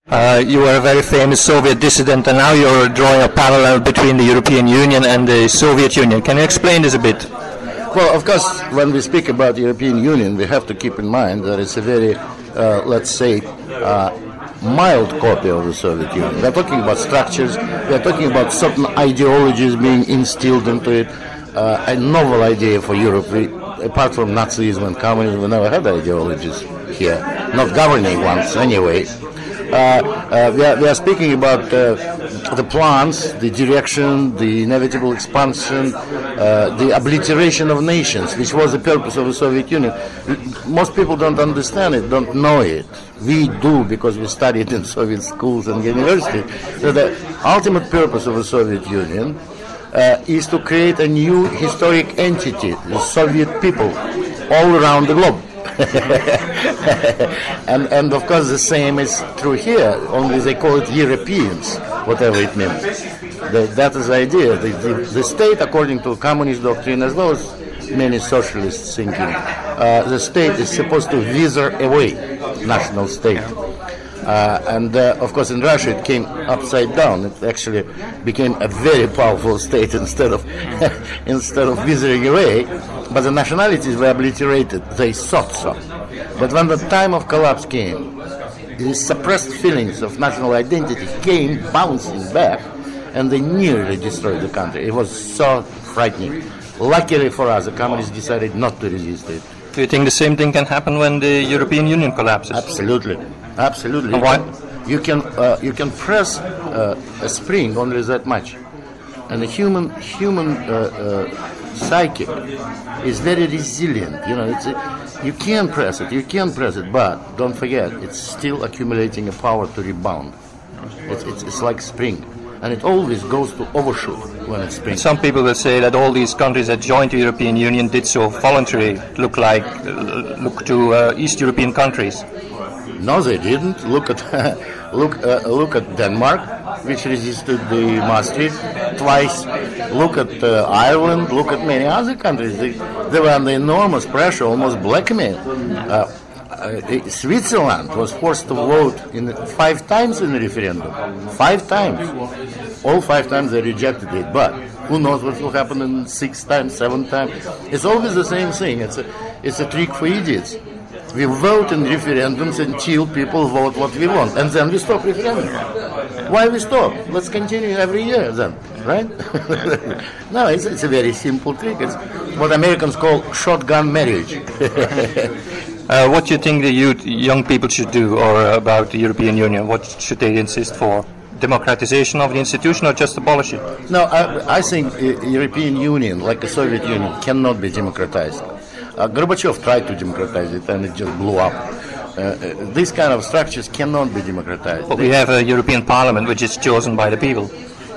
You were a very famous Soviet dissident, and now you're drawing a parallel between the European Union and the Soviet Union. Can you explain this a bit? Well, of course, when we speak about the European Union, we have to keep in mind that it's a very, let's say, mild copy of the Soviet Union. We're talking about structures, we're talking about certain ideologies being instilled into it, a novel idea for Europe. Apart from Nazism and communism, we never had ideologies here, not governing ones anyway. We are speaking about the plans, the direction, the inevitable expansion, the obliteration of nations, which was the purpose of the Soviet Union. Most people don't understand it, don't know it. We do, because we studied in Soviet schools and universities. So the ultimate purpose of the Soviet Union is to create a new historic entity, the Soviet people, all around the globe. and of course the same is true here, only they call it Europeans, whatever it means. That is the idea. The state, according to communist doctrine as well as many socialist thinking, the state is supposed to wither away national state. Of course in Russia it came upside down. It actually became a very powerful state instead of withering away. But the nationalities were obliterated. They thought so. But when the time of collapse came, the suppressed feelings of national identity came bouncing back, and they nearly destroyed the country. It was so frightening. Luckily for us, the communists decided not to resist it. Do you think the same thing can happen when the European Union collapses? Absolutely. Absolutely. And why? You can press a spring only that much, and the human psyche is very resilient. You know, you can press it, but don't forget, it's still accumulating a power to rebound. It's like spring, and it always goes to overshoot when it's spring. Some people will say that all these countries that joined the European Union did so voluntarily. Look to East European countries. No, they didn't. Look at Denmark, which resisted the Maastricht twice. Look at Ireland. Look at many other countries. They were under enormous pressure, almost blackmail. Switzerland was forced to vote 5 times in the referendum. 5 times. All 5 times they rejected it. But who knows what will happen in 6th time, 7th time? It's always the same thing. It's a trick for idiots. We vote in referendums until people vote what we want, and then we stop referendum. Why we stop? Let's continue every year then, right? No, it's a very simple trick. It's what Americans call shotgun marriage. What do you think the young people should do, or about the European Union? What should they insist for? Democratization of the institution, or just abolish it? No, I think the European Union, like the Soviet Union, cannot be democratized. Gorbachev tried to democratize it, and it just blew up. These kind of structures cannot be democratized. But we have a European Parliament which is chosen by the people.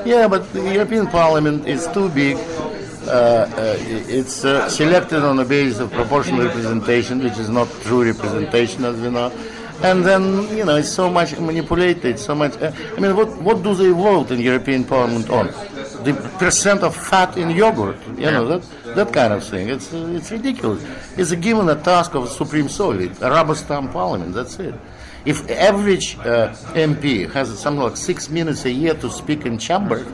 Yeah, but the European Parliament is too big. It's selected on the basis of proportional representation, which is not true representation, as we know. And then, you know, it's so much manipulated, so much. I mean, what do they vote in European Parliament on? The percent of fat in yogurt, you know, that kind of thing. It's ridiculous. It's given a task of Supreme Soviet, a rubber stamp parliament. That's it. If average MP has something like 6 minutes a year to speak in chamber,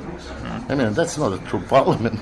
I mean, that's not a true parliament.